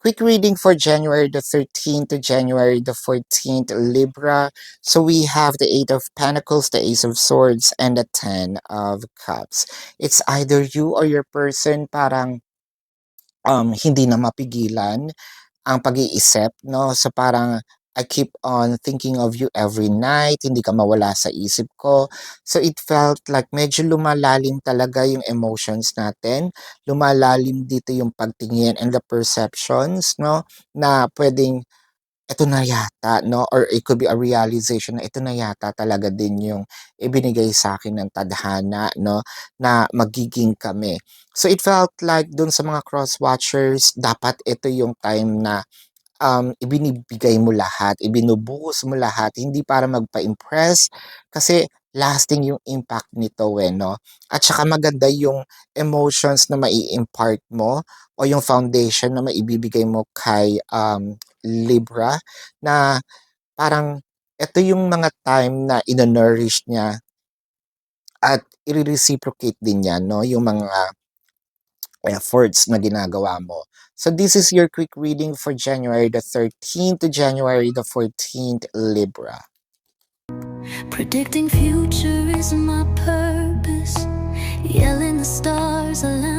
Quick reading for January the 13th to January the 14th, Libra. So we have the Eight of Pentacles, the Ace of Swords, and the Ten of Cups. It's either you or your person parang hindi na mapigilan ang pag-iisip, no? So parang I keep on thinking of you every night, hindi ka mawala sa isip ko. So it felt like medyo lumalalim talaga yung emotions natin. Lumalalim dito yung pagtingin and the perceptions, no? Na pwedeng eto na yata 'no, or it could be a realization na ito na yata talaga din yung ibinigay sa akin ng tadhana 'no, na magiging kami. So it felt like dun sa mga cross watchers dapat ito yung time na ibinibigay mo lahat, ibinubuhos mo lahat, hindi para magpa-impress kasi lasting yung impact nito eh, 'no? At saka maganda yung emotions na mai-impart mo o yung foundation na maibibigay mo kay, Libra na parang eto yung mga time na ino-nourish niya at ire-reciprocate din niya 'no, yung mga efforts na ginagawa mo. So this is your quick reading for January the 13th to January the 14th, Libra. Predicting future is my purpose. Yelling the stars align.